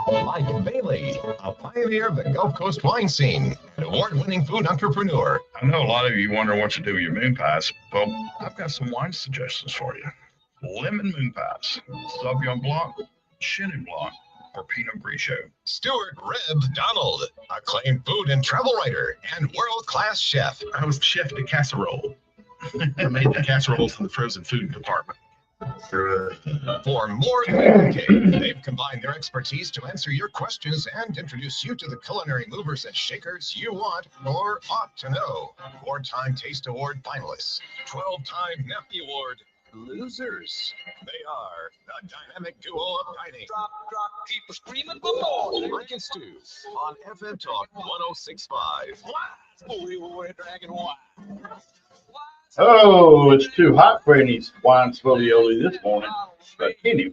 Mike Bailey, a pioneer of the Gulf Coast wine scene, an award-winning food entrepreneur. I know a lot of you wonder what to do with your moon pies. Well, I've got some wine suggestions for you. Lemon moon pies, Sauvignon Blanc, Chenin Blanc, or Pinot Grigio. Stuart Reb Donald, acclaimed food and travel writer and world-class chef. I was chef de casserole. I made the casseroles in the frozen food department. For more than a decade, they've combined their expertise to answer your questions and introduce you to the culinary movers and shakers you want or ought to know. 4-time Taste Award finalists, 12-time Neffy Award losers. They are the dynamic duo of dining. Drop, keep screaming for more. Rick and Stu on FM Talk 106.5. We're dragging wine. Oh, it's too hot for any wine spolioli this morning. But anyway,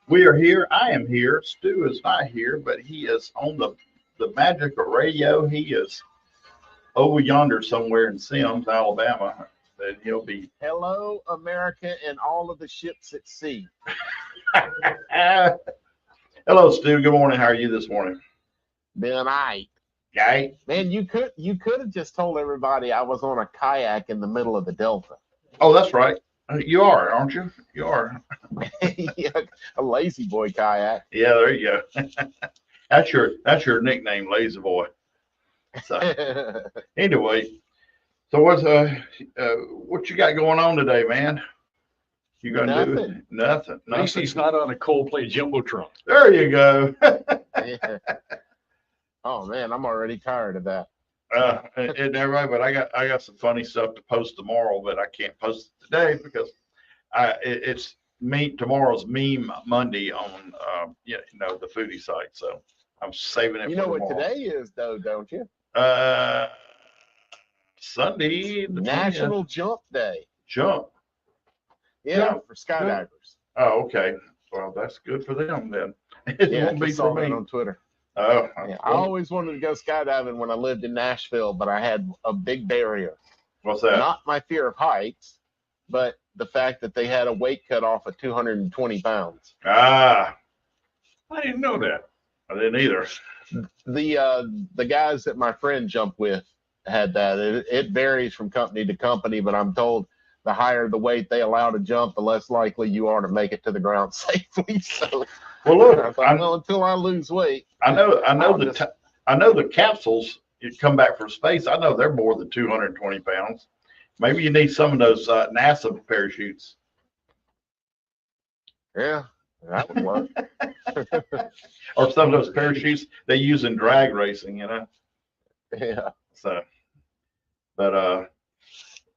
we are here. I am here. Stu is not here, but he is on the magic of radio. He is over yonder somewhere in Sims, Alabama. And he'll be. Hello, America, and all of the ships at sea. Hello, Stu. Good morning. How are you this morning? Been all right. Guy? Man, you could have just told everybody I was on a kayak in the middle of the Delta. Oh, that's right. You are, aren't you? You are. Yeah, a lazy boy kayak. Yeah, there you go. That's your nickname, Lazy Boy. So anyway, so what you got going on today, man? You gonna do nothing? At least he's not on a Coldplay jumbotron. There you go. Yeah. Oh man, I'm already tired of that. And everybody, but I got some funny stuff to post tomorrow, but I can't post it today because it's tomorrow's meme Monday on the foodie site. So I'm saving it. You know what today is though, don't you? Sunday, the National Jump Day. Jump. Yeah, for skydivers. Oh, okay. Well, that's good for them then. It won't be for me on Twitter. Oh, yeah, I always wanted to go skydiving when I lived in Nashville, but I had a big barrier. What's that? Not my fear of heights, but the fact that they had a weight cut off of 220 pounds. Ah, I didn't know that. I didn't either. The guys that my friend jumped with had that. It varies from company to company, but I'm told the higher the weight they allow to jump, the less likely you are to make it to the ground safely. So, well, look, I thought, until I lose weieit. I know the capsules you come back from space. I know they're more than 220 pounds. Maybe you need some of those NASA parachutes. Yeah, that would work. Or some of those parachutes they use in drag racing, Yeah. So, but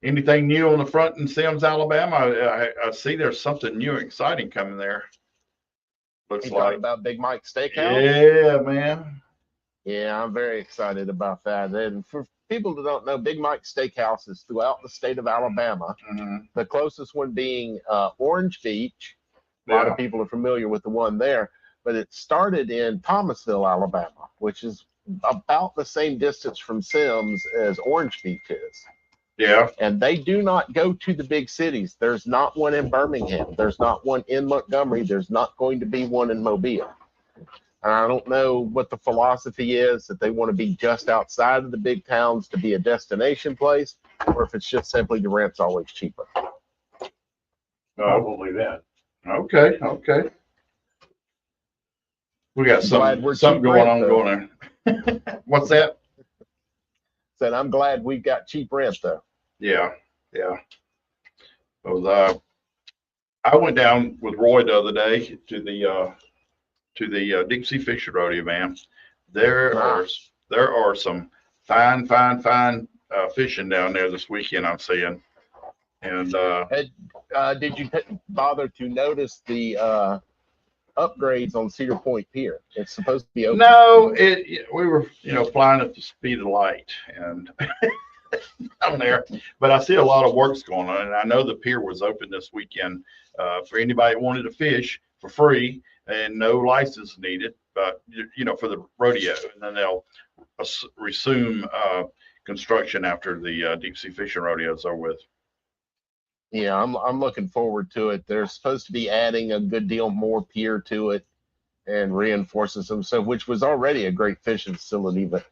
anything new on the front in Sims, Alabama? I see there's something new and exciting coming there. Looks You like talking about Big Mike Steakhouse? Yeah, man. Yeah, I'm very excited about that. And for people that don't know, Big Mike Steakhouse is throughout the state of Alabama. Mm-hmm. The closest one being Orange Beach. A lot of people are familiar with the one there, but it started in Thomasville, Alabama, which is about the same distance from Sims as Orange Beach is. Yeah. And they do not go to the big cities. There's not one in Birmingham. There's not one in Montgomery. There's not going to be one in Mobile. And I don't know what the philosophy is, that they want to be just outside of the big towns to be a destination place, or if it's just simply the rent's always cheaper. Probably that. Okay. We got something going on there. What's that? Said I'm glad we've got cheap rent though. Yeah. I went down with Roy the other day to the deep sea fishing rodeo, man. There are some fine fishing down there this weekend, I'm seeing. And did you bother to notice the upgrades on Cedar Point Pier? It's supposed to be open. No, we were flying at the speed of light and down there, but I see a lot of work's going on, and I know the pier was open this weekend for anybody that wanted to fish for free and no license needed, but for the rodeo, and then they'll resume construction after the deep sea fishing rodeo is over with. Yeah, I'm looking forward to it. They're supposed to be adding a good deal more pier to it, and reinforces them. So, which was already a great fishing facility, but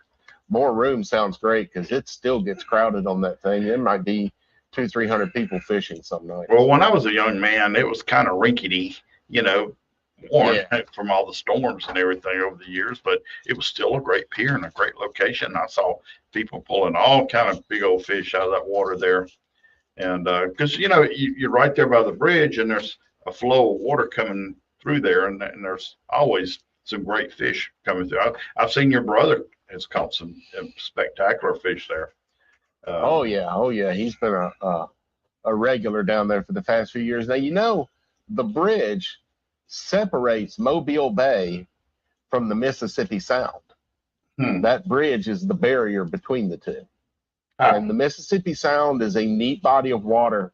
more room sounds great because it still gets crowded on that thing. There might be 200-300 people fishing some night. Well, when I was a young man, it was kind of rinkety, you know, worn from all the storms and everything over the years, but it was still a great pier and a great location. I saw people pulling all kind of big old fish out of that water there. And because, you know, you're right there by the bridge and there's a flow of water coming through there, and there's always some great fish coming through. I've seen your brother has caught some spectacular fish there. Oh yeah, he's been a regular down there for the past few years. Now, you know, the bridge separates Mobile Bay from the Mississippi Sound. That bridge is the barrier between the two. And the Mississippi Sound is a neat body of water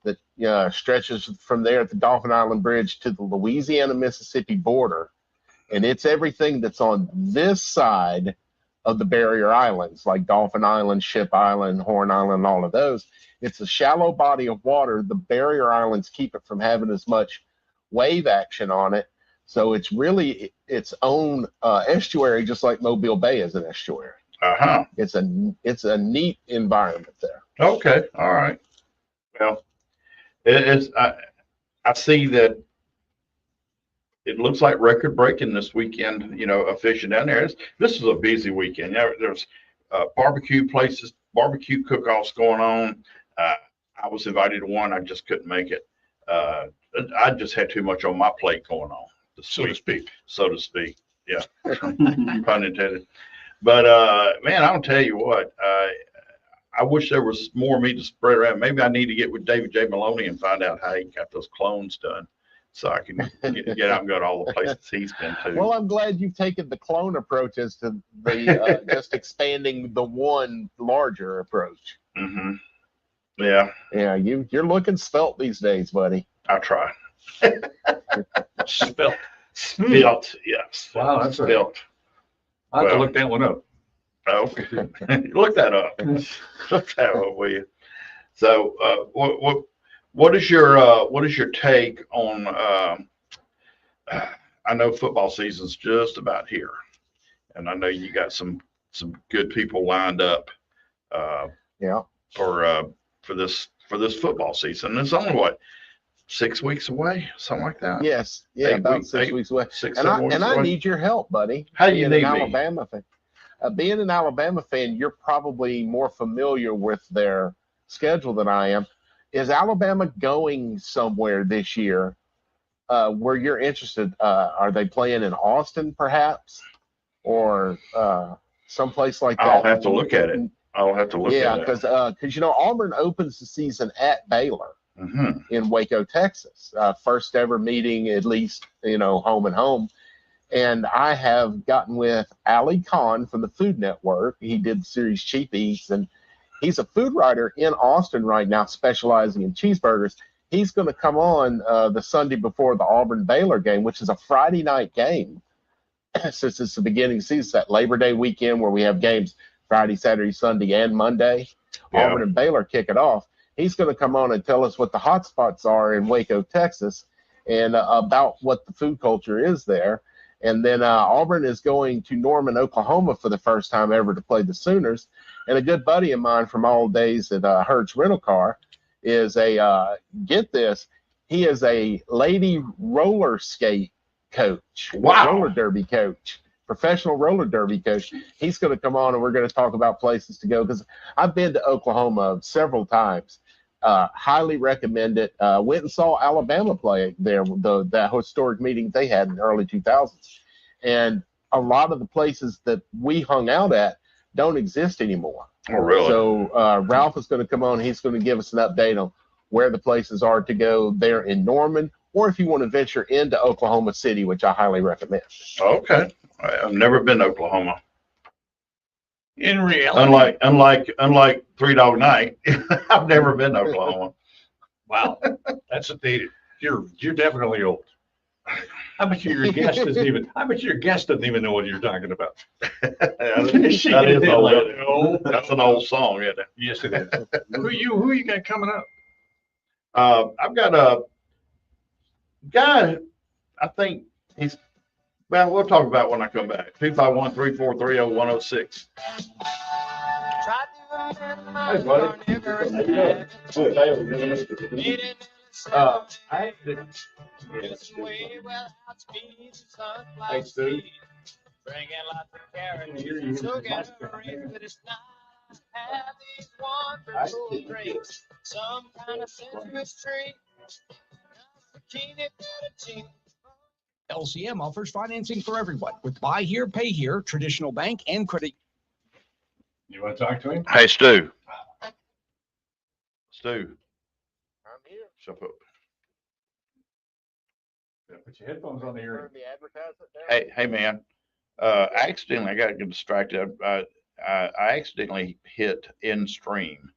that stretches from there at the Dauphin Island Bridge to the Louisiana-Mississippi border. And it's everything that's on this side of the barrier islands, like Dauphin Island, Ship Island, Horn Island, all of those. It's a shallow body of water. The barrier islands keep it from having as much wave action on it. So it's really its own estuary, just like Mobile Bay is an estuary. It's a neat environment there. Okay, all right. Well, I see that it looks like record breaking this weekend, you know, of fishing down there. This is a busy weekend. There's barbecue places, barbecue cook-offs going on. I was invited to one. I just couldn't make it. I just had too much on my plate going on, so to speak. Yeah, pun intended. But man, I'll tell you what, I wish there was more meat to spread around. Maybe I need to get with David J. Maloney and find out how he got those clones done, so I can get out and go to all the places he's been to. Well, I'm glad you've taken the clone approach as to the just expanding the one larger approach. Yeah. Yeah, you're looking svelte these days, buddy. I try. Spelt. Svelte, yes. Wow, that's svelte. I have to look that one up. Okay. Look that up. Look that up, will you? So, what is your take on? I know football season's just about here, and I know you got some good people lined up. For this football season. It's only what, 6 weeks away, something like that. Yes, yeah, about 6 weeks away. I need your help, buddy. How do you need me? Alabama fan. Being an Alabama fan, you're probably more familiar with their schedule than I am. Is Alabama going somewhere this year where you're interested? Are they playing in Austin, perhaps, or someplace like that? I'll have to look at it. I'll have to look at it. Yeah, because you know, Auburn opens the season at Baylor in Waco, Texas. First ever meeting, at least, you know, home and home. And I have gotten with Ali Khan from the Food Network. He did the series Cheap Eats, and he's a food writer in Austin right now, specializing in cheeseburgers. He's going to come on the Sunday before the Auburn-Baylor game, which is a Friday night game, since it's the beginning of the season, that Labor Day weekend where we have games Friday, Saturday, Sunday, and Monday. Yeah. Auburn and Baylor kick it off. He's going to come on and tell us what the hot spots are in Waco, Texas, and about what the food culture is there. And then Auburn is going to Norman, Oklahoma for the first time ever to play the Sooners. And a good buddy of mine from all days at Hertz Rental Car is get this, he is a lady roller skate coach. Wow. Roller derby coach. Professional roller derby coach. He's going to come on and we're going to talk about places to go, because I've been to Oklahoma several times. Highly recommend it. Went and saw Alabama play there, that historic meeting they had in the early 2000s. And a lot of the places that we hung out at don't exist anymore. Oh, really? So Ralph is going to come on. He's going to give us an update on where the places are to go there in Norman, or if you want to venture into Oklahoma City, which I highly recommend. Okay. I've never been to Oklahoma. In reality, unlike Three Dog Night, I've never been to Oklahoma. Wow, that's dated. You're definitely old. I bet your guest doesn't even. I bet your guest doesn't even know what you're talking about. that is old. No, that's an old song, isn't it? Yes, it is. Who you got coming up? I've got a guy. I think he's Well, we'll talk about it when I come back. 251-343-0106. Hey, buddy. How you doing? I didn't. Hey, Stu. Bringing lots of carrots, so get a ring, but it's not. Have these wonderful drinks, some kind of citrus tree. LCM offers financing for everyone with buy here, pay here, traditional bank and credit. You want to talk to him? Hey, Stu. Stu. I'm here. Shut up. Put your headphones on the ear. Turn the advertisement down. Hey, man. I accidentally, I got distracted. I accidentally hit end stream,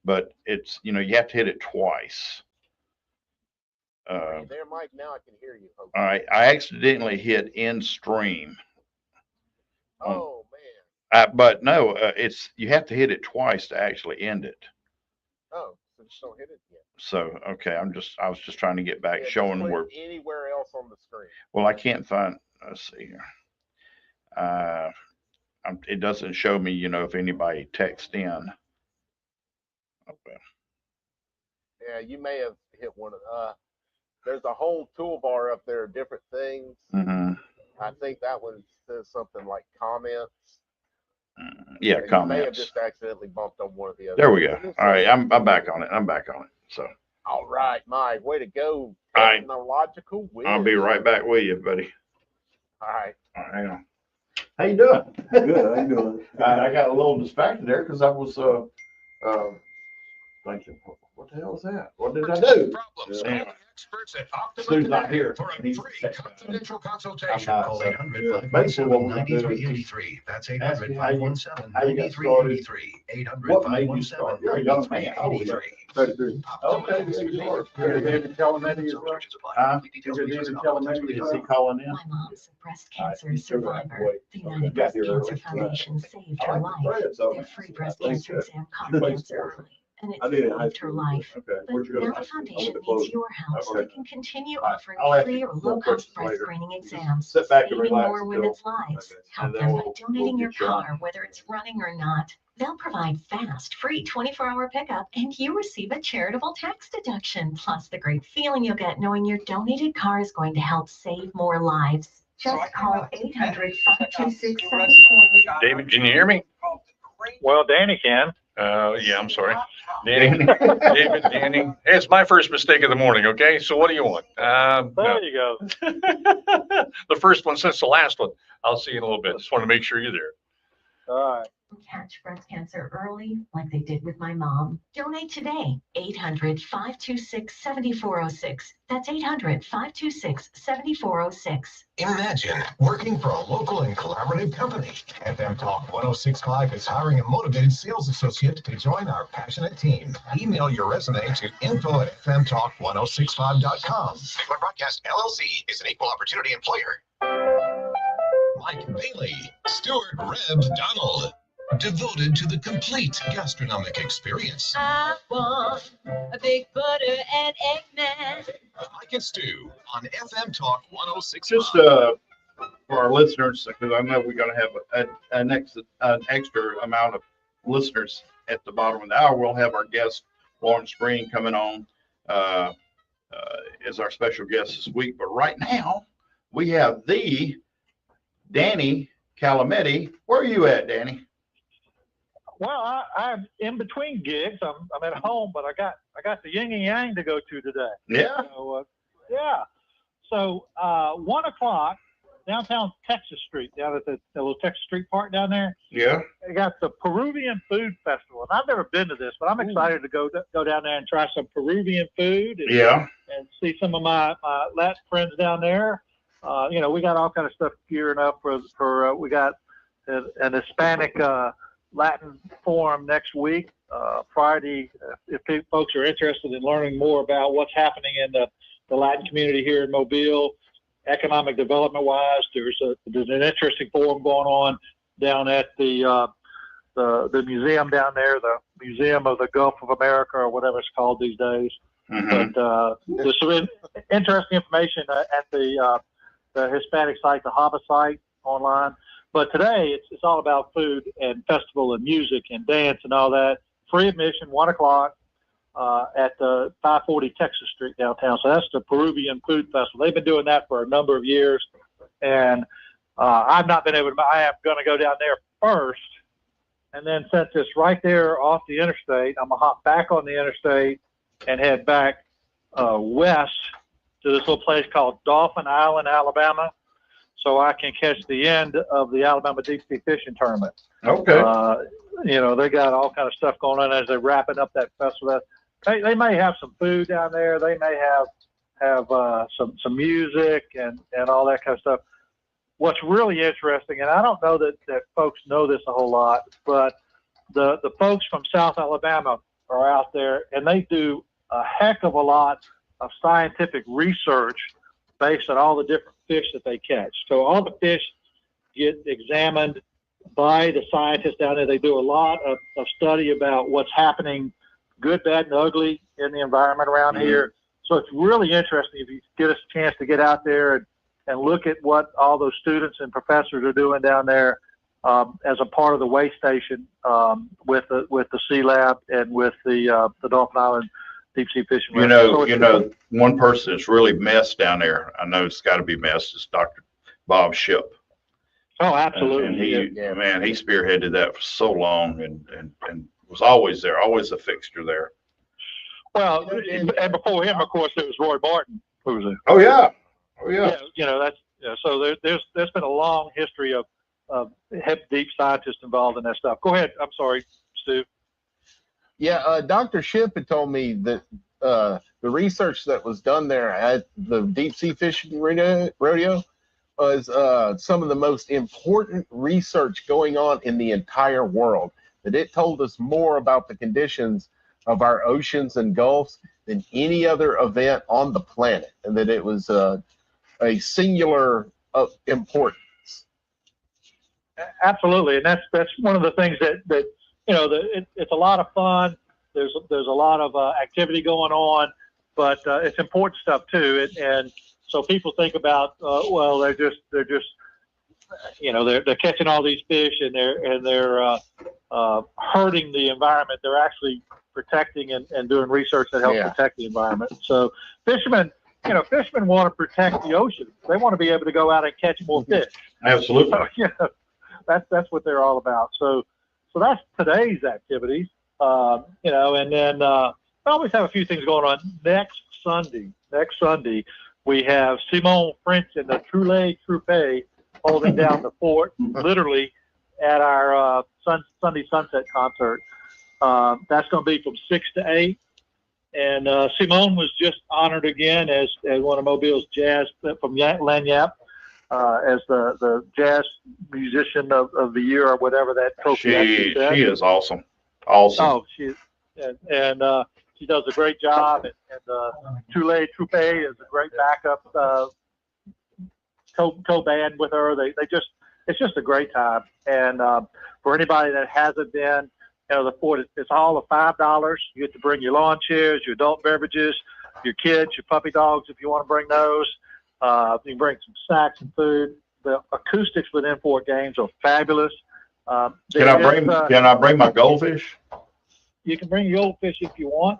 but it's, you have to hit it twice. Are you there, Mike? Now I can hear you. All right. I accidentally hit end stream. Oh, man. But no, you have to hit it twice to actually end it. Oh, so just don't hit it yet. So, okay. I was just trying to get back, Yeah, showing just put where. it anywhere else on the screen. Well, I can't find, let's see here. It doesn't show me, if anybody texts in. Okay. Yeah, you may have hit one of there's a whole toolbar up there of different things. Mm-hmm. I think that one says something like comments. Yeah, And comments. You may have just accidentally bumped on one of the others. There we go. All right, I'm back on it. So. All right, Mike, way to go. All right. Technological whiz. I'll be right back with you, buddy. All right. All right, hang on. How you doing? Good, how you doing? I got a little distracted there because I was thinking, what the hell is that? What did I do? Problems. Yeah. Call the experts at Optima Stu's not Connect here. for a He's free texting. confidential consultation. I'm not, Call so- 800 Basically what we're 517 That's 800 517 how you got started. 9383. 800 What made you 517 start? You're a young man. How old are you? 33. Okay, good Lord. You're David Calamenti as well? You're David Calamenti. Is he calling in? My mom's a breast All right, cancer you still have to survivor. wait. The Okay, United got Breast here Cancer early. Foundation saved I her like the life. bread, so Their free breast I think cancer exam caught you played cancer sports. early, and it I did in high saved her school. life. Okay, But where'd you go to now high the school? foundation close. needs your help so Okay. they can continue All right, offering I'll ask free you or more low-cost questions breast later. screening exams, Sit back and saving relax more women's lives. Okay. Help And then them by we'll donating your get you on. car, whether it's running or not. They'll provide fast, free 24-hour pickup, and you receive a charitable tax deduction, plus the great feeling you'll get knowing your donated car is going to help save more lives. Just call 800-526-74. David, can you hear me? Well, Danny can. Yeah, I'm sorry. Danny, David, Danny. Hey, it's my first mistake of the morning, okay? So what do you want? No. There you go. The first one since the last one. I'll see you in a little bit. Just want to make sure you're there. All right. Catch breast cancer early, like they did with my mom. Donate today. 800-526-7406. That's 800-526-7406. Imagine working for a local and collaborative company. FM Talk 1065 is hiring a motivated sales associate to join our passionate team. Email your resume to info@fmtalk1065.com. Sigler Broadcast LLC is an equal opportunity employer. Mike Bailey, Stuart Reb Donald, devoted to the complete gastronomic experience. I want a big butter and egg man. Mike and Stu on FM Talk 1065. Just for our listeners, because I know we're going to have an extra amount of listeners at the bottom of the hour. We'll have our guest Lawrence Green coming on as our special guest this week. But right now we have the Danny Calamenti. Where are you at, Danny? Well, I'm in between gigs. I'm at home, but I got the yin and yang to go to today. Yeah. So, yeah. So 1 o'clock, downtown Texas Street, down at the little Texas Street Park down there. Yeah. They got the Peruvian Food Festival, and I've never been to this, but I'm excited to go down there and try some Peruvian food. And, Yeah. and see some of my Latin friends down there. We got all kind of stuff gearing up for we got an Hispanic Latin forum next week, Friday. If folks are interested in learning more about what's happening in the Latin community here in Mobile, economic development wise, there's an interesting forum going on down at the museum down there, the Museum of the Gulf of America, or whatever it's called these days. Mm-hmm. But there's some interesting information at the the Hispanic site, the Haba site online. But today it's all about food and festival and music and dance and all that. Free admission, 1 o'clock at the 540 Texas Street downtown. So that's the Peruvian Food Festival. They've been doing that for a number of years, and I've not been able to. I am going to go down there first, and then since it's right there off the interstate, I'm gonna hop back on the interstate and head back west to this little place called Dauphin Island, Alabama, so I can catch the end of the Alabama Deep Sea Fishing Tournament. Okay. They got all kind of stuff going on as they're wrapping up that festival. They may have some food down there. They may have some music and all that kind of stuff. What's really interesting, and I don't know that folks know this a whole lot, but the folks from South Alabama are out there, and they do a heck of a lot of scientific research based on all the different fish that they catch. So all the fish get examined by the scientists down there. They do a lot of study about what's happening, good, bad, and ugly in the environment around here. So it's really interesting if you get a chance to get out there and look at what all those students and professors are doing down there as a part of the way station with the Sea Lab and with the Dauphin Island Deep Sea Fishing. One person that's really messed down there, I know it's got to be messed, is Dr. Bob Ship. Oh, absolutely. And he spearheaded that for so long and was always there, always a fixture there. Well, and before him, of course, it was Roy Martin who was there. Oh yeah. So there's been a long history of deep scientists involved in that stuff. Go ahead. I'm sorry, Stu. Yeah, Dr. Ship had told me that the research that was done there at the Deep Sea Fishing Rodeo was some of the most important research going on in the entire world. That it told us more about the conditions of our oceans and gulfs than any other event on the planet, and that it was a singular importance. Absolutely, and that's one of the things that it's a lot of fun. There's a lot of activity going on, but it's important stuff too. And so people think about they're catching all these fish and they're hurting the environment. They're actually protecting and doing research that helps protect the environment. So fishermen want to protect the ocean. They want to be able to go out and catch more fish. Absolutely. So, that's what they're all about. So that's today's activities. And then we always have a few things going on. Next Sunday, we have Simone French and the Trulet Troupe holding down the fort, literally, at our Sunday Sunset concert. That's going to be from 6 to 8. And Simone was just honored again as one of Mobile's jazz from Lanyap as the jazz musician of the year or whatever that trophy actually said. She is awesome. Awesome. Oh, she does a great job, and Trulet Troupe is a great backup co-band with her. It's just a great time. And for anybody that hasn't been, the fort, it's all of $5. You get to bring your lawn chairs, your adult beverages, your kids, your puppy dogs if you want to bring those. You can bring some snacks and food. The acoustics within Fort Gaines are fabulous. Can I bring my goldfish? You can bring your goldfish if you want.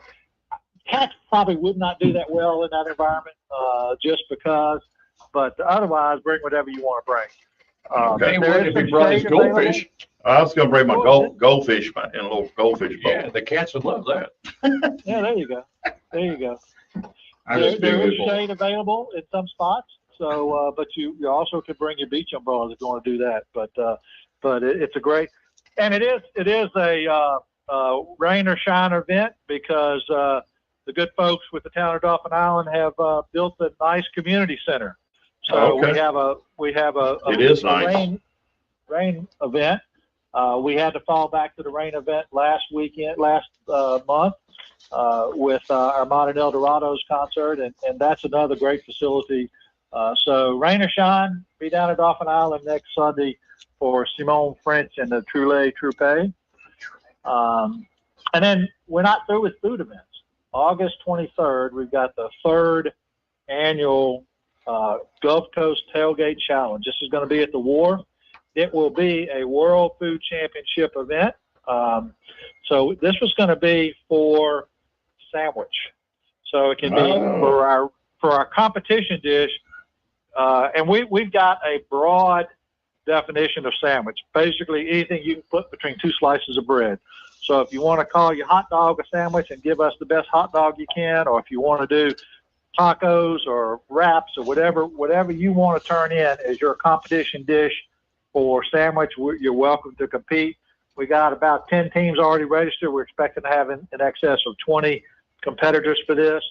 Cats probably would not do that well in that environment, just because. But otherwise, bring whatever you want to bring. Okay. If he brought his goldfish, I was going to bring my goldfish in a little goldfish bowl. yeah, the cats would love that. Yeah, there you go. I just There is do shade available in some spots. So, but you also could bring your beach umbrellas if you want to do that. But it's a great, and it is a rain or shine event because the good folks with the town of Dauphin Island have built a nice community center. So we have a it is nice. rain event. We had to fall back to the rain event last month with our Modern El Dorados concert, and that's another great facility. So rain or shine, be down at Dauphin Island next Sunday for Simone French and the Trulet Troupe. And then we're not through with food events. August 23rd, we've got the third annual Gulf Coast Tailgate Challenge. This is going to be at the Wharf. It will be a World Food Championship event. So this was going to be for sandwich. So it can be for our competition dish. And we've got a broad definition of sandwich. Basically anything you can put between two slices of bread. So if you want to call your hot dog a sandwich and give us the best hot dog you can, or if you want to do tacos or wraps or whatever you want to turn in as your competition dish for sandwich, you're welcome to compete. We got about 10 teams already registered. We're expecting to have in excess of 20 competitors for this.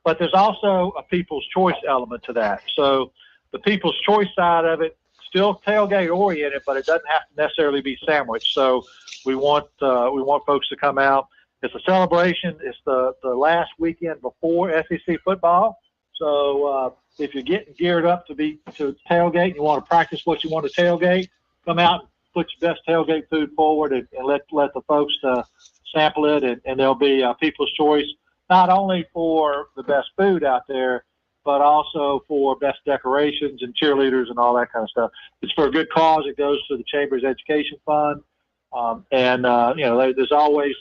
But there's also a people's choice element to that. So the people's choice side of it, still tailgate oriented, but it doesn't have to necessarily be sandwich. So we want folks to come out. It's a celebration. It's the last weekend before SEC football. So if you're getting geared up to tailgate and you want to practice what you want to tailgate, come out and put your best tailgate food forward and let the folks sample it. And there'll be people's choice, not only for the best food out there, but also for best decorations and cheerleaders and all that kind of stuff. It's for a good cause. It goes to the Chamber's Education Fund. There's always,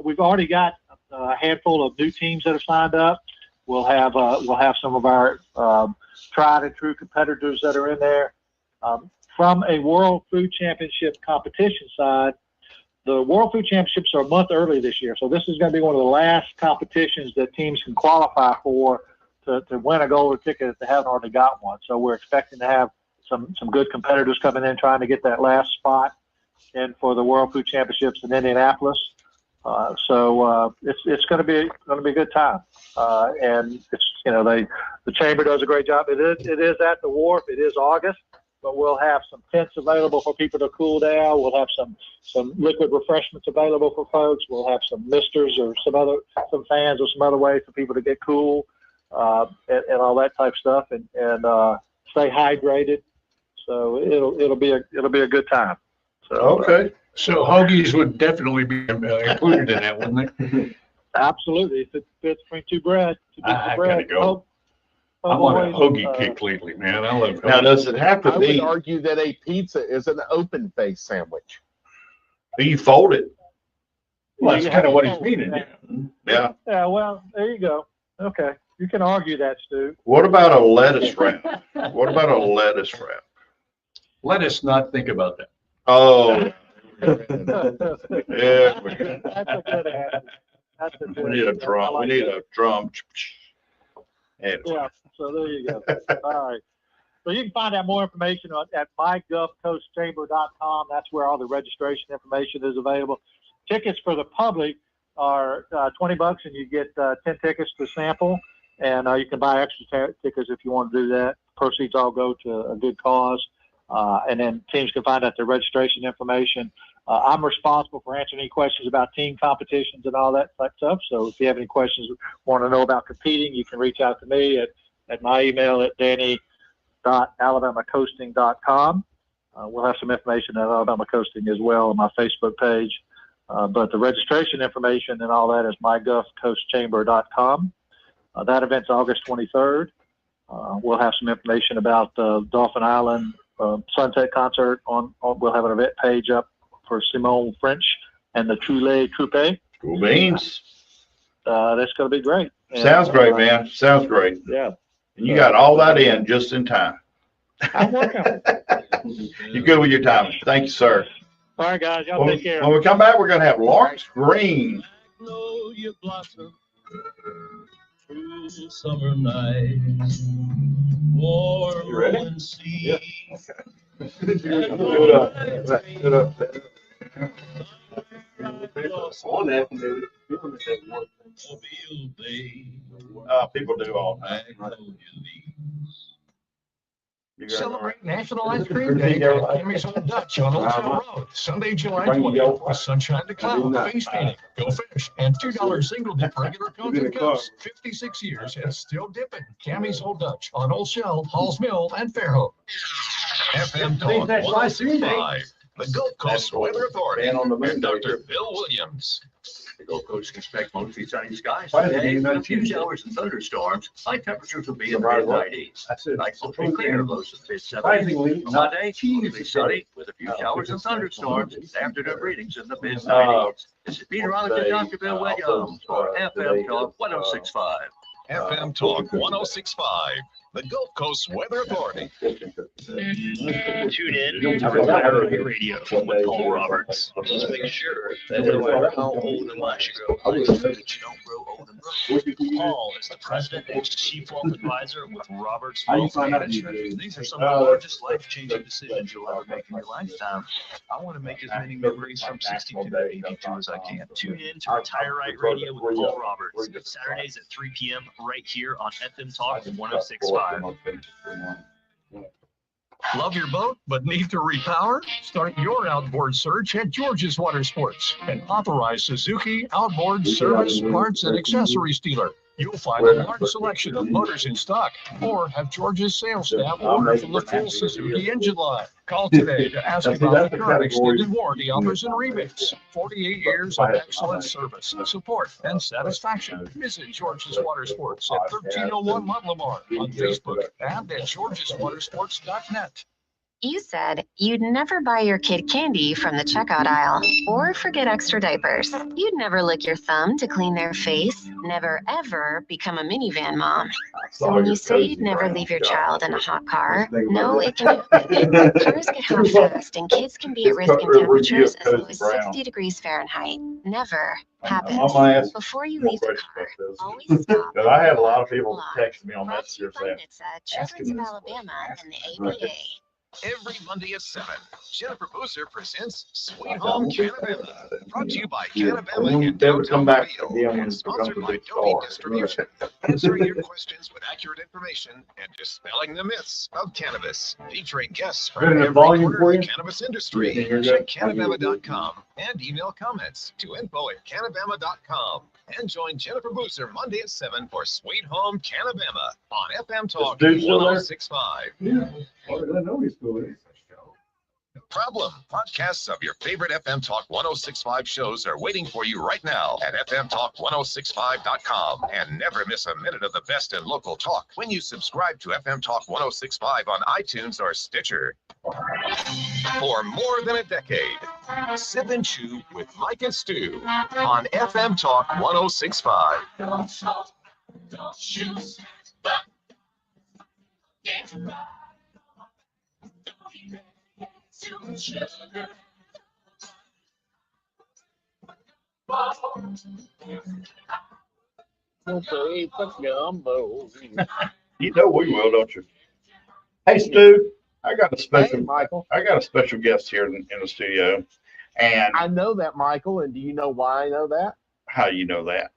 we've already got a handful of new teams that have signed up. We'll have some of our tried and true competitors that are in there. From a World Food Championship competition side, the World Food Championships are a month early this year. So this is going to be one of the last competitions that teams can qualify for to win a golden ticket if they haven't already got one. So we're expecting to have some good competitors coming in trying to get that last spot in for the World Food Championships in Indianapolis. So it's going to be a good time. And it's, the Chamber does a great job. It is at the Wharf. It is August, but we'll have some tents available for people to cool down. We'll have some liquid refreshments available for folks. We'll have some misters or some fans or some other ways for people to get cool, and all that type of stuff and stay hydrated. So it'll be a good time. So, okay. So hoagies would definitely be included in that, wouldn't they? Absolutely. If it fits between two bits of bread. Gotta go. I'm on a hoagie kick lately, man. I love hoagies. Now, does it have to I be? would argue that a pizza is an open face sandwich. You fold it. Well, that's kind of what he's meaning. Yeah. Yeah. Well, there you go. Okay. You can argue that, Stu. What about a lettuce wrap? What about a lettuce wrap? Let us not think about that. Oh. Yeah. That's a good answer. We need a drum. We need a drum. Anyway. Yeah. So there you go. All right. So you can find out more information at mygulfcoastchamber.com. That's where all the registration information is available. Tickets for the public are $20, and you get 10 tickets to sample. And you can buy extra tickets if you want to do that. Proceeds all go to a good cause. And then teams can find out their registration information. I'm responsible for answering any questions about team competitions and all that type stuff. So if you have any questions, want to know about competing, you can reach out to me at my email at danny.alabamacoasting.com. We'll have some information at Alabama Coasting as well on my Facebook page. But the registration information and all that is mygulfcoastchamber.com. That event's August 23rd. We'll have some information about the Dauphin Island Sunset concert we'll have an event page up for Simone French and the Troupe. Cool beans. That's going to be great. Sounds great, man. Sounds great. Yeah. And you got all that in just in time. I'm working. You're good with your time. Thank you, sir. All right, guys. Y'all take care. When we come back, we're going to have Lawrence Green. You blossom through summer nights, warm rolling sea. People do all that. Celebrate National Ice Cream Day at Tammy's Old Dutch on Old Town Road, Sunday, July 20th. Sunshine to cloud, face painting, go fish, and $2 single dip regular cones and cups. 56 years and still dipping. Tammy's Old Dutch on Old Shell, Halls Mill, and Fairhope. FM Talk 105, the Gulf Coast Weather Authority, and Dr. Bill Williams. The Gulf Coast can expect mostly sunny skies Why is it today getting with a that few cheesy? showers and thunderstorms. High temperatures will be in the Surprise what? mid-90s. That's it. Nights will be clear, lows to mid Why is he 70s. leaving? Not Monday, mostly sunny with a few showers and thunderstorms. Afternoon readings in the mid Uh, 90s. This is Peter on the they, Dunkerville Williams for FM Talk 106.5. FM Talk 1065, the Gulf Coast Weather Authority. Tune in to Retirement Radio with Paul Roberts. Just make sure that no matter how old and wise you grow, that you don't grow old and broke. Paul is the president and chief wealth advisor with Roberts Wealth Management. These are some of the largest life-changing decisions you'll ever make in your lifetime. I want to make as many memories from 62 to 82 as I can. Tune in to Retire Right Radio with Paul Roberts. Saturdays at 3 p.m. right here on FM Talk 106.5. Love your boat, but need to repower? Start your outboard search at George's Water Sports, an authorized Suzuki outboard service, parts, and accessories dealer. You'll find a large selection of motors in stock, or have George's sales staff order from the full Suzuki engine line. Call today to ask about the current extended warranty offers and rebates. 48 years of excellent service, support, and satisfaction. Visit George's Water Sports at 1301 Montlamar on Facebook and at georgeswatersports.net. You said you'd never buy your kid candy from the checkout aisle or forget extra diapers. You'd never lick your thumb to clean their face, never ever become a minivan mom. So when you say you'd never leave your child in a hot car, no, it can happen. Cars get hot fast and kids can be at risk in temperatures as low as 60 degrees Fahrenheit. Never happens. Before you leave the car, always stop. Because I had a lot of people text me on Messenger saying, Children's of Alabama and the ABA. Every Monday at 7, Jennifer Boozer presents Sweet Home Canabama. Brought to you by Canabama in downtown Mobile and sponsored by Dopey Distribution. Answering your questions with accurate information and dispelling the myths of cannabis. Featuring guests from every corner of the cannabis industry. Check Canabama.com and email comments to info@canabama.com. And join Jennifer Boozer Monday at 7 for Sweet Home Canabama on FM Talk 1065. Problem. Podcasts of your favorite FM Talk 1065 shows are waiting for you right now at fmtalk1065.com. And never miss a minute of the best in local talk when you subscribe to FM Talk 1065 on iTunes or Stitcher. For more than a decade, Sip and Chew with Mike and Stu on FM Talk 1065. Don't shoot back. You know we will, don't you? Hey, Stu, I got a special, Hey, Michael. I got a special guest here in the studio, and I know that, Michael, and do you know why I know that? how you know that?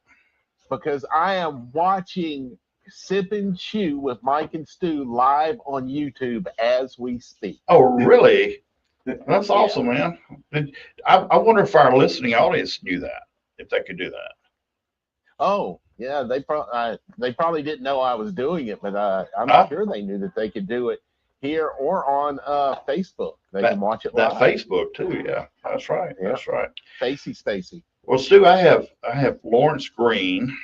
Because I am watching Sip and Chew with Mike and Stu live on YouTube as we speak. Oh, really? That's awesome, man. I wonder if our listening audience knew that, if they could do that. Oh, yeah, they probably didn't know I was doing it, but I'm sure they knew that they could do it here or on Facebook. They can watch it live. That Facebook too, yeah. That's right. Yeah. That's right. Stacy. Well, Stu, I have Lawrence Green,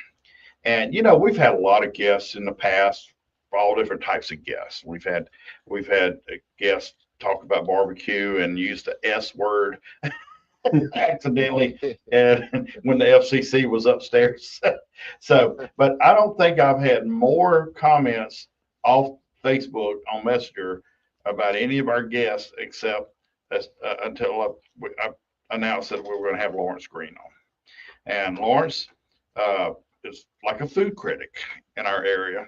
and you know we've had a lot of guests in the past, all different types of guests. We've had guests talk about barbecue and use the S word accidentally, and when the FCC was upstairs. So, but I don't think I've had more comments off Facebook on Messenger about any of our guests except until I announced that we were going to have Lawrence Green on. And Lawrence is like a food critic in our area.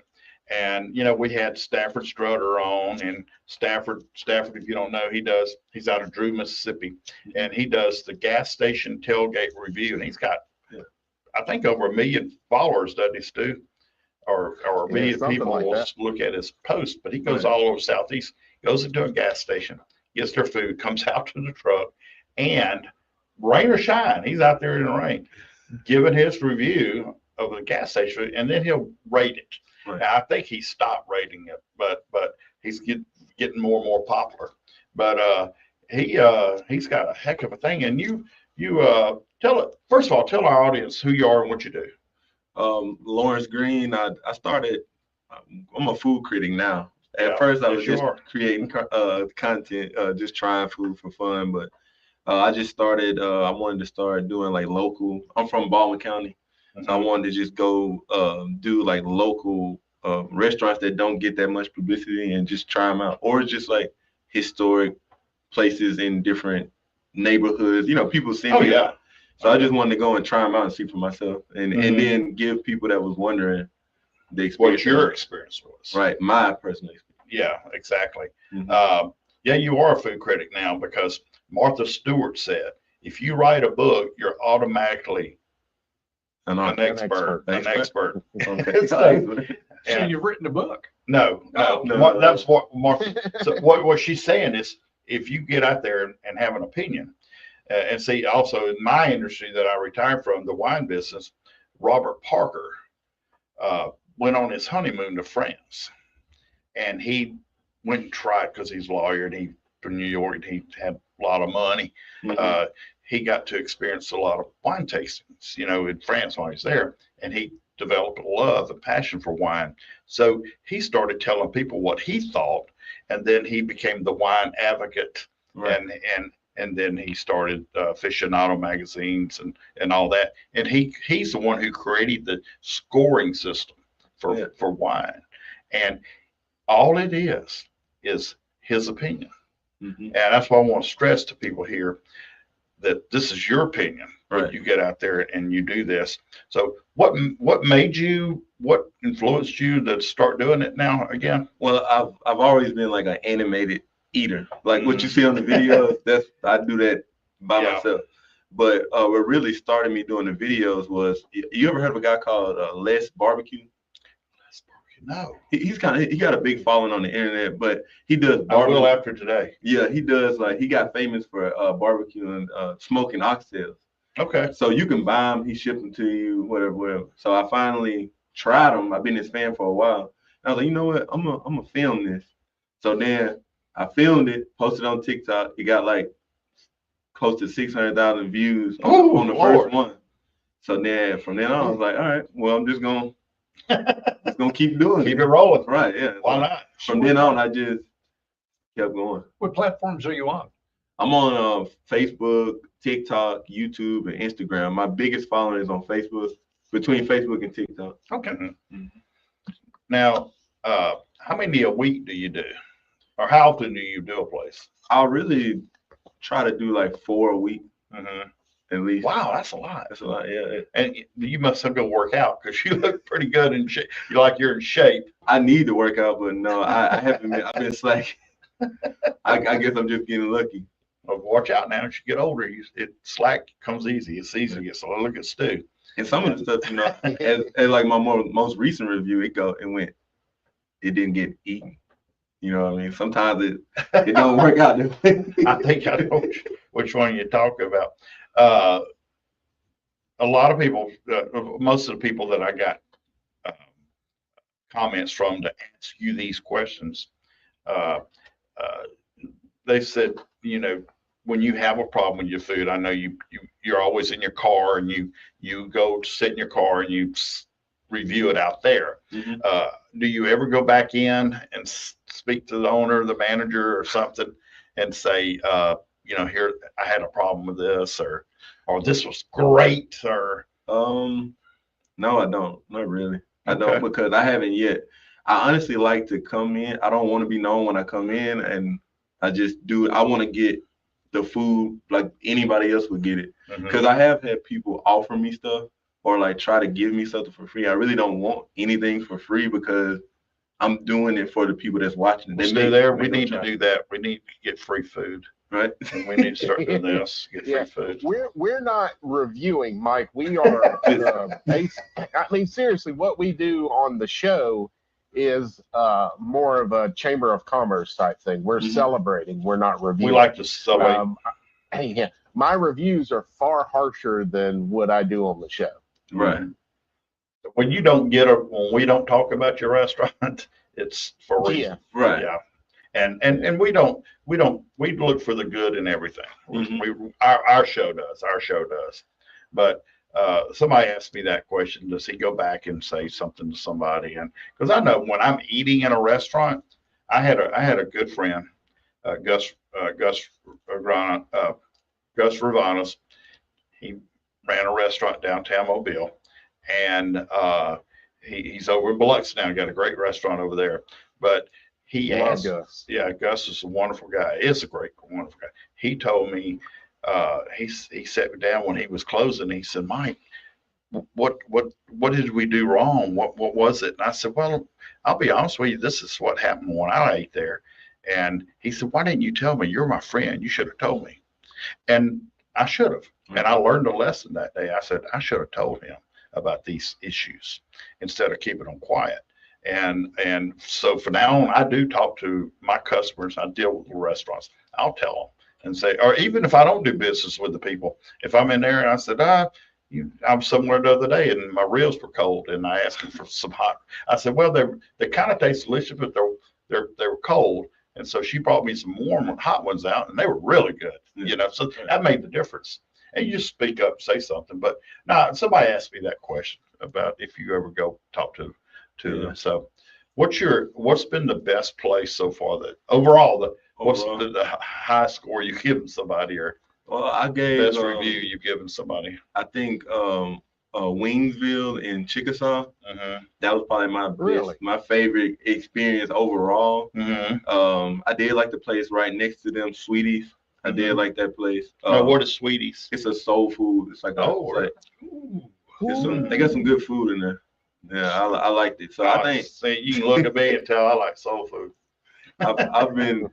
And, you know, we had Stafford Strutter on, and Stafford, if you don't know, he's out of Drew, Mississippi, and he does the gas station tailgate review. And he's got, I think, over 1 million followers, doesn't he, Stu? Or a million people like will that. look at his post, but he goes all over Southeast, goes into a gas station, gets their food, comes out to the truck, and rain or shine, he's out there in the rain, giving his review of the gas station, and then he'll rate it. Right. Now, I think he stopped rating it, but he's getting more and more popular. But he's got a heck of a thing. And you First of all, tell our audience who you are and what you do. Lawrence Green. I started. I'm a food critic now. At first, I was just creating content, just trying food for fun. But I just started. I wanted to start doing like local. I'm from Baldwin County, so I wanted to just go do like local restaurants that don't get that much publicity and just try them out, or just like historic places in different neighborhoods. You know, people send me out. So I just wanted to go and try them out and see for myself, and then give people that was wondering the experience. What your experience was. Right, my personal experience. Yeah, exactly. Yeah, you are a food critic now because Martha Stewart said, if you write a book, you're automatically an expert. Okay. So you've written a book? No. That's what Martha. So what she's saying is, if you get out there and have an opinion, and see, also in my industry that I retired from, the wine business, Robert Parker went on his honeymoon to France, and he went and tried, because he's a lawyer and he from New York, and he had a lot of money. He got to experience a lot of wine tastings, you know, in France when he was there, and he developed a love and passion for wine. So he started telling people what he thought, and then he became the wine advocate, and then he started aficionado magazines and all that. And he's the one who created the scoring system for wine. And all it is his opinion. And that's why I want to stress to people here that this is your opinion. Right. You get out there and you do this. So what influenced you to start doing it now again? Well, I've always been like an animated eater. Like what you see on the videos, I do that by myself. But what really started me doing the videos was, you ever heard of a guy called Les Barbecue? No. He got a big following on the internet, but he does barbecue. I will after today. Yeah, he does. Like, he got famous for barbecuing and smoking oxtails. Okay. So you can buy them, he ships them to you, whatever. So I finally tried them. I've been his fan for a while. I was like, you know what? I'm gonna film this. So then I filmed it, posted on TikTok. It got like close to 600,000 views on the first one. So then from then on, I was like, all right, well, I'm just gonna keep doing it. Keep it rolling. Right, yeah. Why not? From then on, I just kept going. What platforms are you on? I'm on Facebook, TikTok, YouTube, and Instagram. My biggest following is on Facebook, between Facebook and TikTok. Okay. Now, how many a week do you do? Or how often do you do a place? I'll really try to do like 4 a week. At least. Wow, that's a lot. That's a lot, yeah. And you must have to work out because you look pretty good in shape. You're in shape. I need to work out, but no, I haven't been. I've been slack. I guess I'm just getting lucky. Well, watch out now. As you get older, slack comes easy. It's easy to get. So look at Stu. And some of the stuff, you know, as like my most recent review, it didn't get eaten. You know what I mean? Sometimes it don't work out. I think I know which one you're talking about. A lot of people, most of the people that I got comments from to ask you these questions, they said, you know, when you have a problem with your food, I know you're always in your car and you go to sit in your car and you review it out there. Do you ever go back in and speak to the owner, the manager, or something, and say, you know, here I had a problem with this, or this was great, or no, I don't. Not really. I don't, because I haven't yet. I honestly like to come in. I don't want to be known when I come in, and I just do it. I want to get the food like anybody else would get it, because I have had people offer me stuff or like try to give me something for free. I really don't want anything for free because I'm doing it for the people that's watching. We need to do that. We need to get free food. Right. And we need to start doing this. Get free food. We're not reviewing, Mike. We are. I mean, seriously, what we do on the show is more of a chamber of commerce type thing. We're celebrating. We're not reviewing. We like to celebrate. Yeah, my reviews are far harsher than what I do on the show. Right. When you don't get when we don't talk about your restaurant, it's for a reason. Yeah. Right. Yeah. And we look for the good in everything. Our show does. But somebody asked me that question: does he go back and say something to somebody? And because I know when I'm eating in a restaurant, I had a good friend, Gus Ravanas. He ran a restaurant downtown Mobile, and he's over in Biloxi now. Got a great restaurant over there. But he asked, Gus. Yeah, Gus is a wonderful guy. Is a great, wonderful guy. He told me, he sat me down when he was closing. He said, Mike, what did we do wrong? What was it? And I said, well, I'll be honest with you. This is what happened when I ate there. And he said, why didn't you tell me? You're my friend. You should have told me. And I should have. And I learned a lesson that day. I said, I should have told him about these issues instead of keeping them quiet. And so from now on, I do talk to my customers. I deal with the restaurants. I'll tell them and say, or even if I don't do business with the people, if I'm in there and I said, I'm somewhere the other day and my ribs were cold, and I asked them for some hot. I said, well, they kind of taste delicious, but they were cold. And so she brought me some warm hot ones out, and they were really good. So that made the difference. And you just speak up, say something. But now somebody asked me that question about if you ever go talk to them. So what's been the best place so far that what's the high score you've given somebody, or I gave best review you've given somebody? I think Wingsville in Chickasaw. That was probably my favorite experience overall. I did like the place right next to them, Sweeties. I did like that place. What is Sweeties? It's a soul food. It's like they got some good food in there. Yeah, I liked it. So I think you can look at me and tell I like soul food. I've been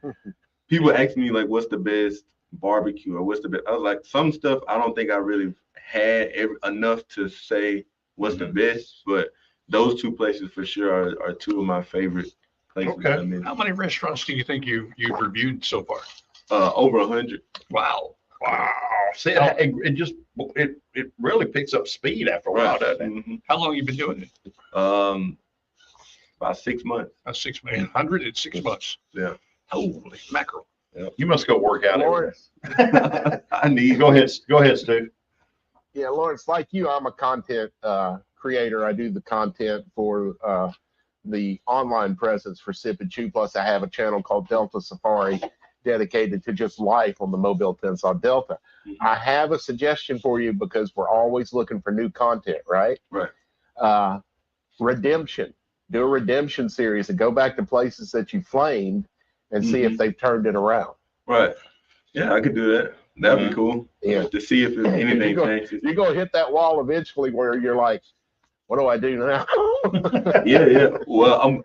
people ask me like, what's the best barbecue or what's the best? I was like, some stuff I don't think I really had enough to say what's the best, but those two places for sure are two of my favorite places. Okay. How many restaurants do you think you've reviewed so far? Over 100. Wow. See, it really picks up speed after a while, doesn't it? How long have you been doing it? About 6 months. About 6 months. 100 in 6 months. Yeah. Holy mackerel. Yeah. You must go work out. Lawrence. I need. Go ahead, Steve. Yeah, Lawrence, like you, I'm a content creator. I do the content for the online presence for Sip and Chew. Plus, I have a channel called Delta Safari dedicated to just life on the Mobile Tensaw Delta. I have a suggestion for you because we're always looking for new content, right? Right. Redemption. Do a redemption series and go back to places that you flamed and see if they've turned it around. Right. Yeah, I could do that. That'd be cool. Yeah. To see if anything changes. You're going to hit that wall eventually where you're like, what do I do now? Yeah. Well, I'm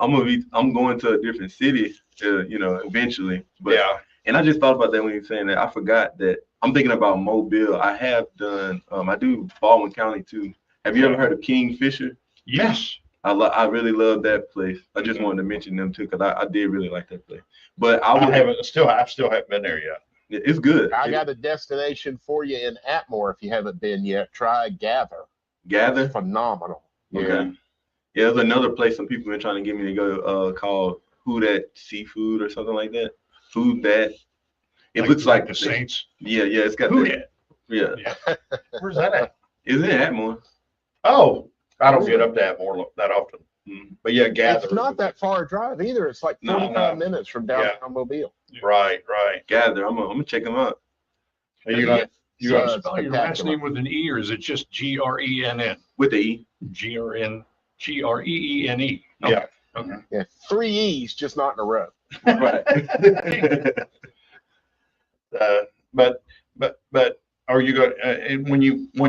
going to a different city, eventually. But yeah. And I just thought about that when you were saying that. I forgot that I'm thinking about Mobile. I have done, I do Baldwin County too. Have you ever heard of Kingfisher? Yes. I really love that place. I just wanted to mention them too because I did really like that place. But I still haven't been there yet. It's good. I got a destination for you in Atmore if you haven't been yet. Try Gather. Gather? It's phenomenal. Okay. Yeah, there's another place some people have been trying to get me to go called Who That Seafood or something like that. Food That. It looks like the Saints. Yeah, it's got Who that. Yeah. Where's that at? It's in Atmore. Oh, I don't get up to Atmore that often. But yeah, Gather. It's not that far a drive either. It's like 45 minutes from downtown Mobile. Right. Gather. I'm gonna check them out. Are you gonna spell your last name with an E, or is it just Grenn? With the E. Greene. Yeah. Okay. Yeah. 3 E's, just not in a row. Right. But are you going when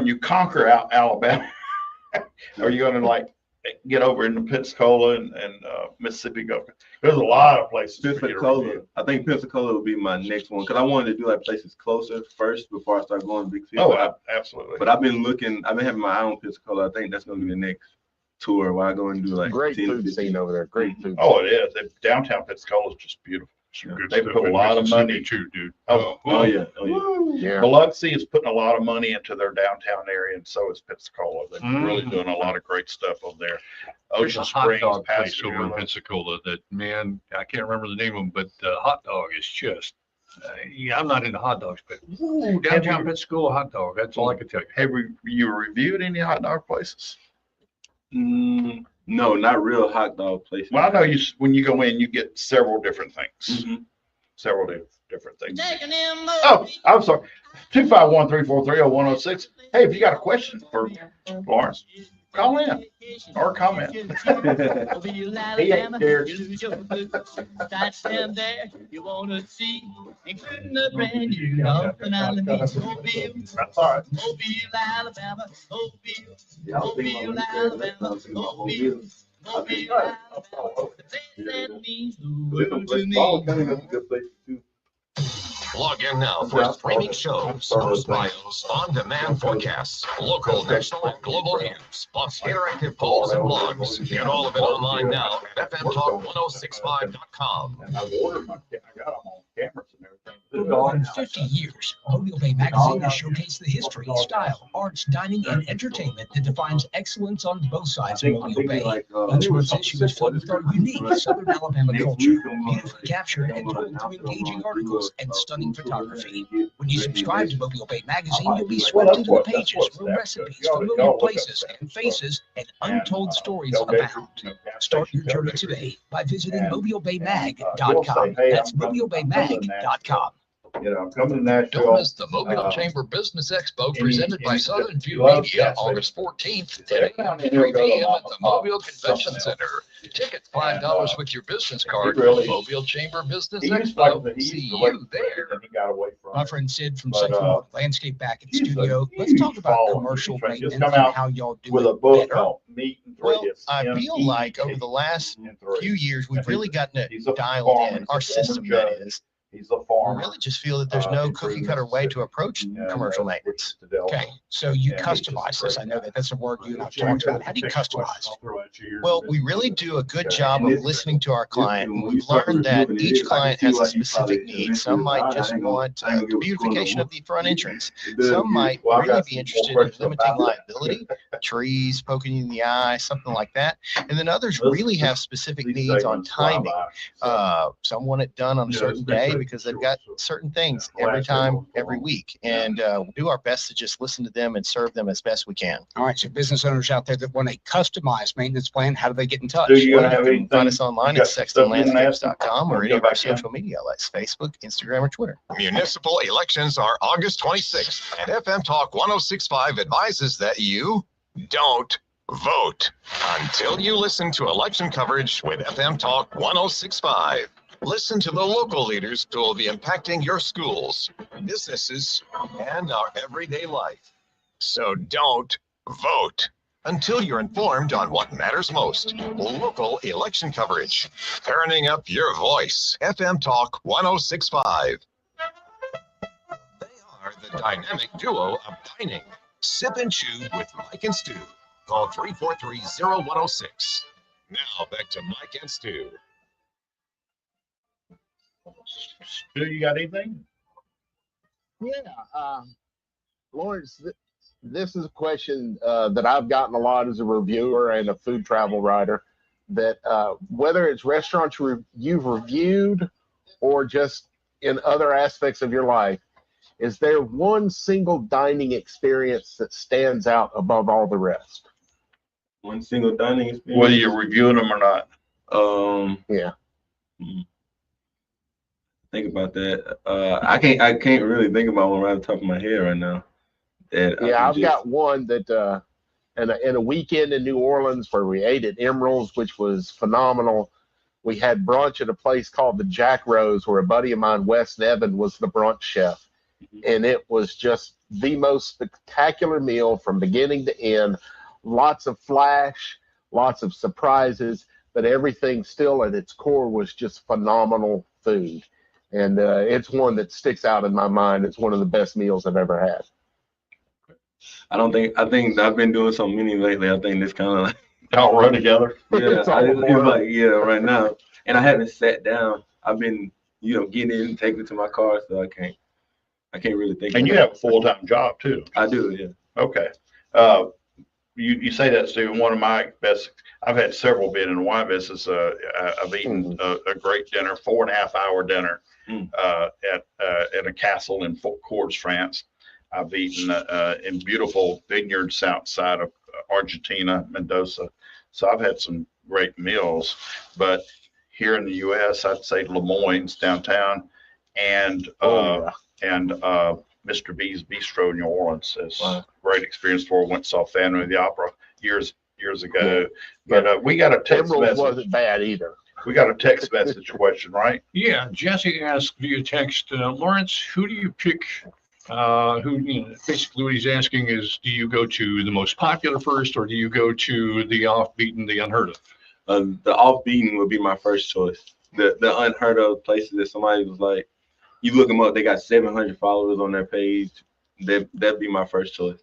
you conquer out Alabama? Are you going to like get over into Pensacola and Mississippi Gulf? There's a lot of places. Pensacola. I think Pensacola would be my next one because I wanted to do like places closer first before I start going big cities. Oh, absolutely. But I've been having my eye on Pensacola. I think that's going to be the next tour where I go and do like great food scene over there. Great food. Oh, it is. Downtown Pensacola is just beautiful. They put a lot of money too, dude. Oh yeah. Biloxi is putting a lot of money into their downtown area, and so is Pensacola. They're really doing a lot of great stuff over there. There's Ocean a hot Springs, dog place over in Pascagoula. Pensacola that, man, I can't remember the name of them, but the hot dog is just Yeah, I'm not into hot dogs, but downtown Pensacola hot dog. That's all I can tell you. Have you reviewed any hot dog places? No, not real hot dog places. Well, I know when you go in, you get several different things. Several different things. Oh, I'm sorry. 251-343-0106. Hey, if you got a question for Lawrence, call in or comment. He ain't scared. That's them there you want to see, including the brand new Dolphin Island Beach. Mobile, That's all right. Mobile, Alabama. Mobile, Alabama. Mobile, Alabama. The place that means the world to me. Log in now for streaming shows, host bios, on-demand forecasts, local, national, and global news, plus interactive polls and blogs. Get all of it online now at fmtalk1065.com. And I ordered I got them on cameras and everything. For more than 50 years, Mobile Bay Magazine has showcased the history, style, arts, dining, and entertainment that defines excellence on both sides of Mobile Bay. Each month's issue is filled with our unique Southern Alabama culture, beautifully captured and told through engaging articles and stunning photography. When you subscribe to Mobile Bay Magazine, you'll be swept into the pages where recipes, familiar places and faces, and untold stories abound. Start your journey today by visiting mobilebaymag.com. That's mobilebaymag.com. I'm coming to Nashville. Don't miss the Mobile Chamber Business Expo presented by Southern View Media August 14th, 10 a.m. to 3 p.m. at the Mobile Convention Center. Tickets $5 with your business card. Mobile Chamber Business Expo. See you there. My friend Sid from Central Landscape back at the studio. Let's talk about commercial maintenance and how y'all do it better. Well, I feel like over the last few years, we've really gotten it dialed in, our system that is. He's a farmer. I really just feel that there's no cookie cutter way to approach commercial maintenance. Okay, so you customize this. I know that that's a word you and I've talked about. How do you customize? Well, we really do a good job of listening to our client. We've learned that each client has a specific need. Some might just want the beautification of the front entrance. Some might really be interested in limiting liability, trees poking you in the eye, something like that. And then others really have specific needs on timing. Some want it done on a certain day because they've got certain things every time, every week. And we'll do our best to just listen to them and serve them as best we can. All right, so business owners out there that want a customized maintenance plan, how do they get in touch? You can find us online at sextonlandscapes.com or any of our social media outlets, Facebook, Instagram, or Twitter. Municipal elections are August 26th, and FM Talk 1065 advises that you don't vote until you listen to election coverage with FM Talk 1065. Listen to the local leaders who will be impacting your schools, businesses, and our everyday life. So don't vote until you're informed on what matters most. Local election coverage. Turning up your voice. FM Talk 1065. They are the dynamic duo of dining. Sip and chew with Mike and Stu. Call 343-0106. Now back to Mike and Stu. Stu, you got anything? Yeah, Lawrence, this is a question that I've gotten a lot as a reviewer and a food travel writer, that whether it's restaurants you've reviewed or just in other aspects of your life, is there one single dining experience that stands out above all the rest? One single dining experience? Whether you're reviewing them or not. Yeah. Think about that. I can't really think about one right off the top of my head right now. I've got one that in a weekend in New Orleans where we ate at Emerald's, which was phenomenal. We had brunch at a place called the Jack Rose, where a buddy of mine, Wes Nevin, was the brunch chef. And it was just the most spectacular meal from beginning to end. Lots of flash, lots of surprises, but everything still at its core was just phenomenal food. And it's one that sticks out in my mind. It's one of the best meals I've ever had. I think I've been doing so many lately. I think it's kind of like all run together. Yeah, it's like right now. And I haven't sat down. I've been, getting in and taking it to my car, so I can't really think. And you have a full-time job too. I do, yeah. Okay. You say that, Stephen. One of my best. I've had several been in the wine business. I've eaten a great dinner, 4.5 hour dinner. at a castle in Fort Cordes, France. I've eaten in beautiful vineyards outside of Argentina, Mendoza. So I've had some great meals. But here in the U.S., I'd say Lemoyne's downtown, and Mr. B's Bistro in New Orleans is a great experience for. Went saw Phantom of the Opera years ago. But we got a text message. Wasn't bad either. We got a text message question, right? Yeah, Jesse asked via text, Lawrence, who do you pick? Basically what he's asking is, do you go to the most popular first, or do you go to the offbeaten, the unheard of? The offbeaten would be my first choice. The unheard of places that somebody was like, you look them up, they got 700 followers on their page. That'd be my first choice.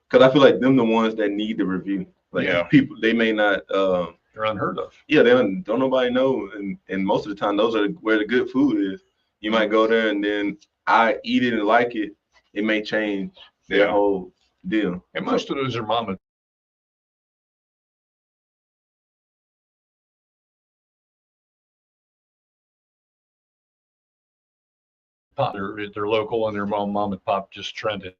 Because I feel like them the ones that need the review. Like people, they may not. They're unheard of. Yeah, don't nobody know, and most of the time those are where the good food is. You might go there and then I eat it and like it. It may change their whole deal. And most of those are mama. They're local and they're mom and pop just trending.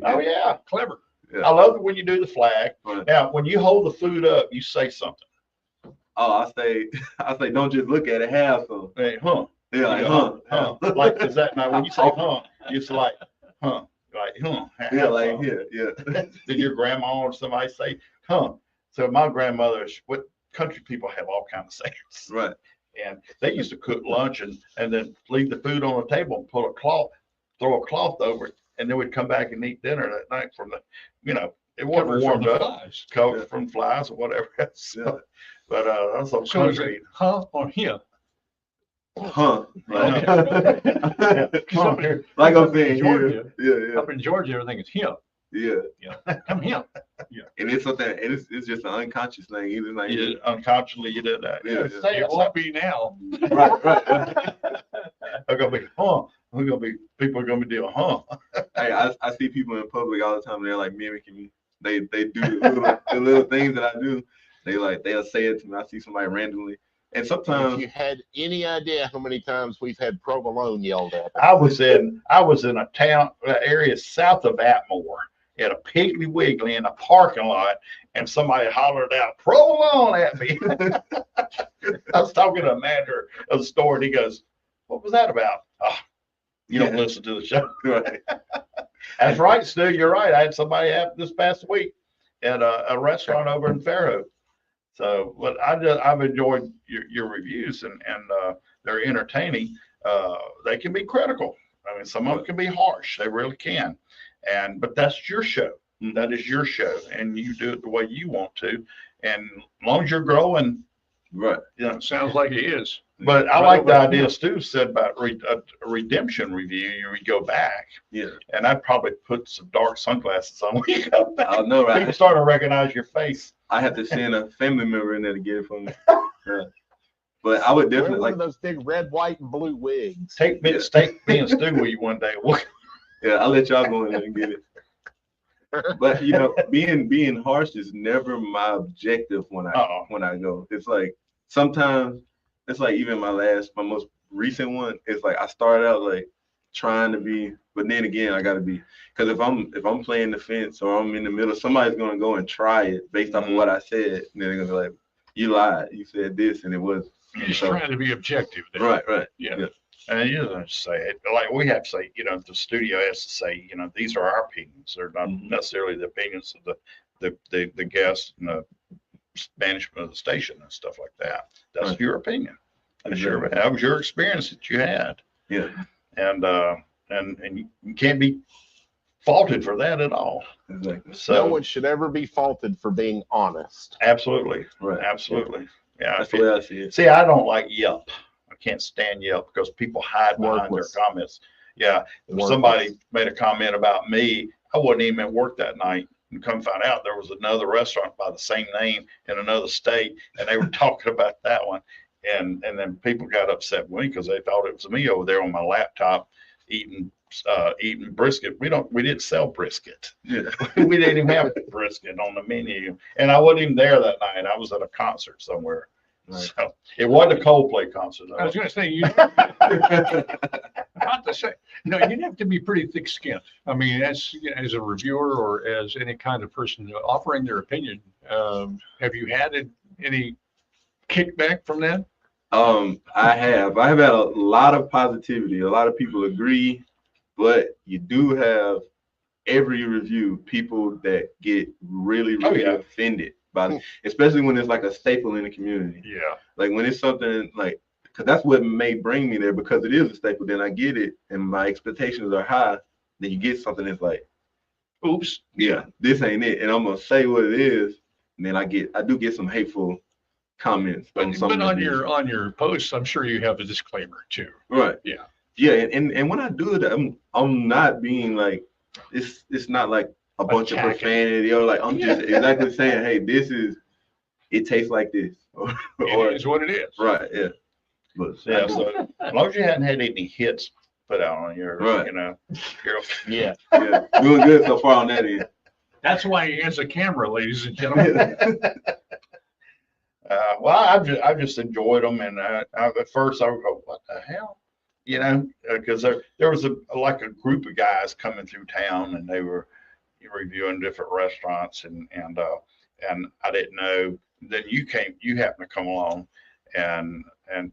Oh yeah, clever. Yeah. I love it when you do the flag. Now, when you hold the food up, you say something. Oh, I say, don't just look at it, have some. Hey, huh? Yeah, like, huh. Like, is that now? When you say huh, it's like, huh, like, huh. Yeah, like, yeah. Did your grandma or somebody say, huh? So my grandmother, what country people have all kinds of sayings. Right. And they used to cook lunch and then leave the food on the table and pull a cloth, throw a cloth over it. And then we'd come back and eat dinner that night from the, it wasn't warmed up, covered from flies or whatever. So, but that's so country. Huh or here? Huh. Like I'm saying Georgia. Yeah. Up in Georgia, everything is here. Yeah. Come here. Yeah. And it's something, and it's just an unconscious thing. Either like unconsciously you did that. Yeah. It won't be now. Right. I'm gonna be, huh? People are gonna be doing, huh? Hey, I see people in public all the time. They're like mimicking me. They do the little things that I do. They'll say it to me. I see somebody randomly, and sometimes. If you had any idea how many times we've had provolone yelled at. I was in a town area south of Atmore at a Piggly Wiggly in a parking lot, and somebody hollered out provolone at me. I was talking to a manager of the store, and he goes, "What was that about?" Oh, you don't listen to the show. Right. That's right, Stu. You're right. I had somebody happen this past week at a restaurant over in Fairhope. So, but I've enjoyed your reviews, and they're entertaining. They can be critical. I mean, some of them can be harsh. They really can. But that's your show. That is your show, and you do it the way you want to. And as long as you're growing, right? Sounds like it is. But I like the idea Stu said about a redemption review. You would go back. Yeah. And I'd probably put some dark sunglasses on when you come back. I know, right? People start to recognize your face. I have to send a family member in there to get it from me. Yeah. But I would definitely one of those big red, white, and blue wigs. Take me and Stu with you one day. Yeah, I'll let y'all go in there and get it. But being harsh is never my objective when I go. It's like sometimes it's like even my most recent one. It's like I started out like trying to be, but then again I gotta be, because if I'm playing the fence or I'm in the middle, somebody's gonna go and try it based off of what I said, and then they're gonna be like, "You lied. You said this, and it was." You're just trying to be objective there. Right. Yeah. And you don't say it like we have to say. The studio has to say. These are our opinions. They're not necessarily the opinions of the guests and the management of the station and stuff like that. That's your opinion. That was your experience that you had. Yeah. And you can't be faulted for that at all. Exactly. So no one should ever be faulted for being honest. Absolutely. Right. Absolutely. Yeah. That's the way I see it. See, I don't like Yelp. I can't stand Yelp because people hide behind their comments. Yeah. If somebody made a comment about me, I wasn't even at work that night, and come find out there was another restaurant by the same name in another state, and they were talking about that one. And then people got upset with me because they thought it was me over there on my laptop eating brisket. We didn't sell brisket. Yeah. We didn't even have brisket on the menu, and I wasn't even there that night. I was at a concert somewhere. Right. So it wasn't a Coldplay concert, though. I was going to say, not to say, you'd have to be pretty thick-skinned. I mean, as a reviewer or as any kind of person offering their opinion, have you had any kickback from that? I have had a lot of positivity. A lot of people agree, but you do have every review people that get really offended by, especially when it's like a staple in the community. Yeah. Like when it's something like, because that's what may bring me there, because it is a staple. Then I get it, and my expectations are high. Then you get something that's like, oops, yeah, this ain't it, and I'm gonna say what it is. And then I do get some hateful comments. But on your posts, I'm sure you have a disclaimer too. Right. Yeah. Yeah, and when I do it, I'm not being like, it's not like a bunch of profanity, or like I'm just exactly saying, hey, it tastes like this. It is what it is. Right. Yeah. But yeah. So as long as you hadn't had any hits put out on your, you're yeah, doing good so far on that end. That's why he has a camera, ladies and gentlemen. Well, I just enjoyed them, and at first I would go, "What the hell?" Because there was a group of guys coming through town, and they were reviewing different restaurants, and I didn't know. Then you happened to come along, and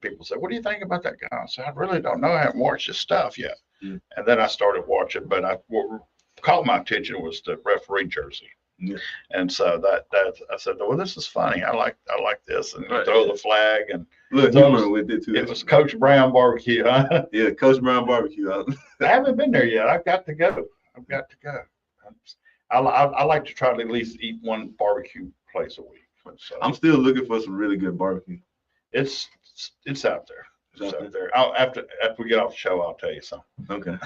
people said, "What do you think about that guy?" I said, "I really don't know. I haven't watched his stuff yet." Mm. And then I started watching, but what caught my attention was the referee jersey. Yeah. And so that I said, well, this is funny. I like this, and throw the flag and look humor with it too. It was Coach Brown barbecue, huh? Yeah, Coach Brown barbecue. I haven't been there yet. I've got to go. I like to try to at least eat one barbecue place a week. So I'm still looking for some really good barbecue. It's out there. It's out there. After we get off the show, I'll tell you something. Okay.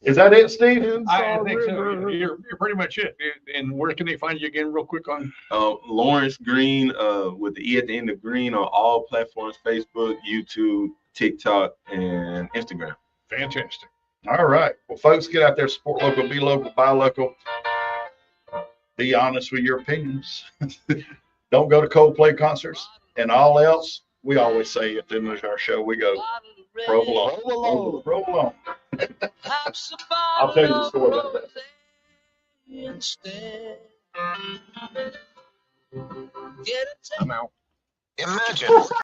Is that it, Steve? I think so. You're pretty much it. And where can they find you again, real quick on? Lawrence Green, with the E at the end of Green, on all platforms: Facebook, YouTube, TikTok, and Instagram. Fantastic. All right. Well, folks, get out there, support local, be local, buy local. Be honest with your opinions. Don't go to Coldplay concerts. And all else, we always say at the end of our show, we go, roll along. Roll along. I'll tell you the story about that. I'm out. Imagine